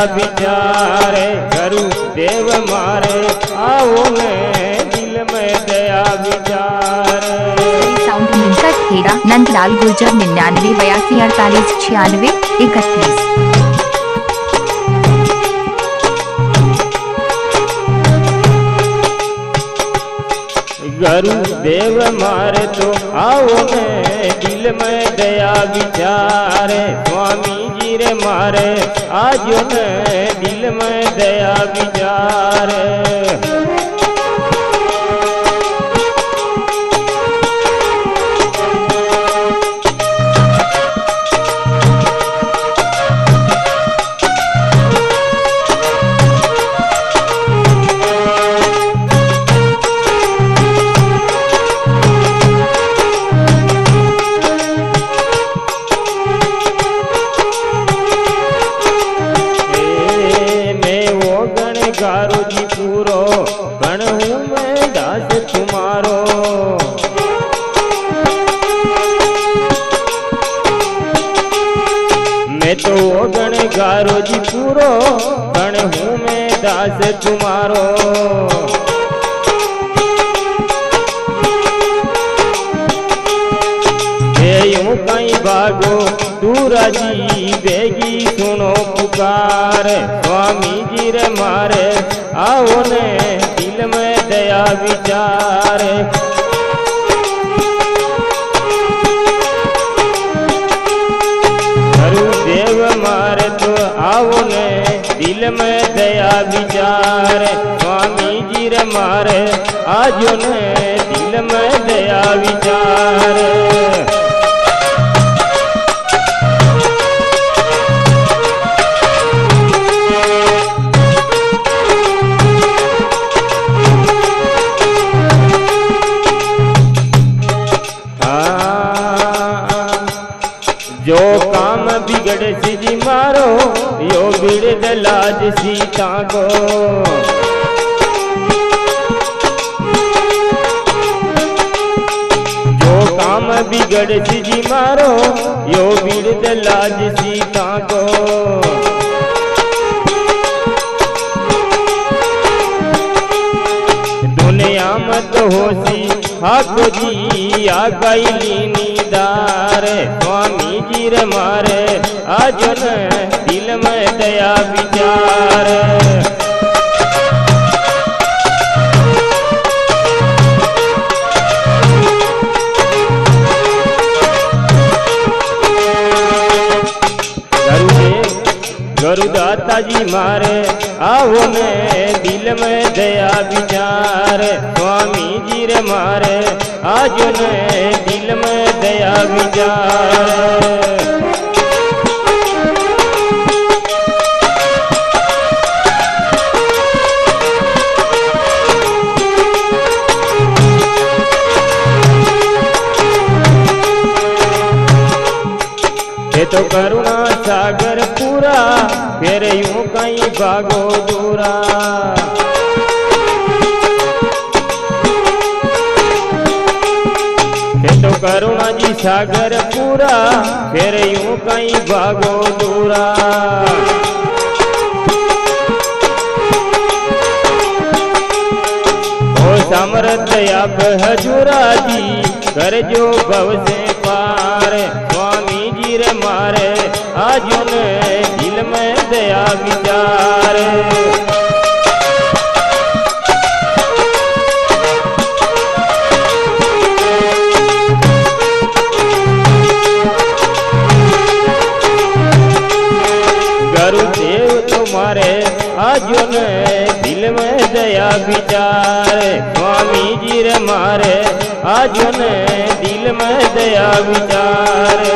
विचारे गुरुदेव मारे आओ ने दिल में दया विचारे। साउंड मिलकर खेड़ा नंदलाल गुर्जर 99 82 48 96 31। गुरुदेव मारे तो आओ ने दिल में दया विचारे। स्वामी जी रे मारे आज ने दिल में दया विचारे। गारो जी पूरो गण हूँ मैं दास तुम्हारो। मैं तो गण गारो जी पूरो गण हूँ मैं दास तुम्हारो। यूं कहीं भागो दूरा जी बेगी सुनो पुकार। स्वामी जी रे मारे आओ ने दिल में दया विचारे। गुरुदेव मारे तो आओ ने दिल में दया विचारे। स्वामी जी रे मारे आज ने दिल में दया विचारे। जो काम बिगड़ जी मारो यो बिगड़ लाज सीता को। जो काम बिगड़ जी मारो यो बिगड़ लाज सीता को। दुनिया मत होसी हाको जी आ गई नीदार। स्वामी जी रे मारे आज ने दिल में दया विचार। गुरुदाता जी मारे आओ ने दिल में दया विचार। स्वामी जी रे मारे आज ने दिल में दया विचार। तो करुणा सागर पूरा फिर यूं कहीं भागो दूरा। तो करुणा जी सागर पूरा फिर यूं कहीं भागो दूरा। ओ समर्थ आप हजूरा जी कर जो भव से पार। स्वामी जी रे मारे आज ने दिल में दया विचार। गुरुदेव तुम्हारे आज ने दिल में दया विचार। स्वामी जी रे मारे आज ने दिल में दया विचार।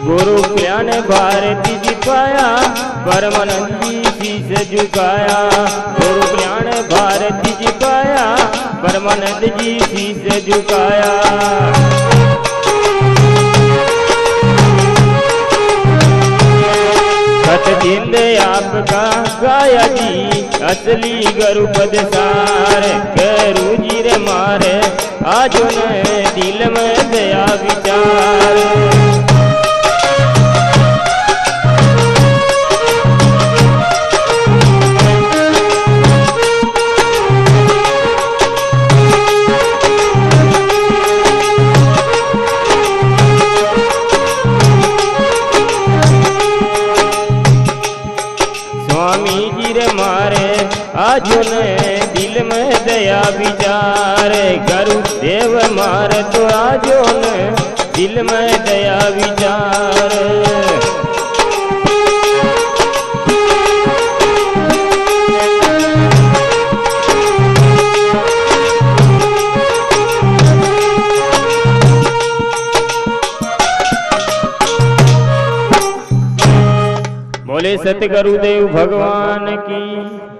गुरु कल्याण भारती जी पाया परमानंद जी शीश झुकाया। गुरु कल्याण भारती जी पाया परमानंद जी शीश झुकाया। खत दीन दयाल आपका गाया जी असली गुरु पद सार गुरु जी रे मारे आज ने दिल में दया विचार। स्वामी जी रे मारे आज ने दिल में दया विचार गुरु देव मारे तो आज ने दिल में दया विचार। बोले सतगुरुदेव भगवान की।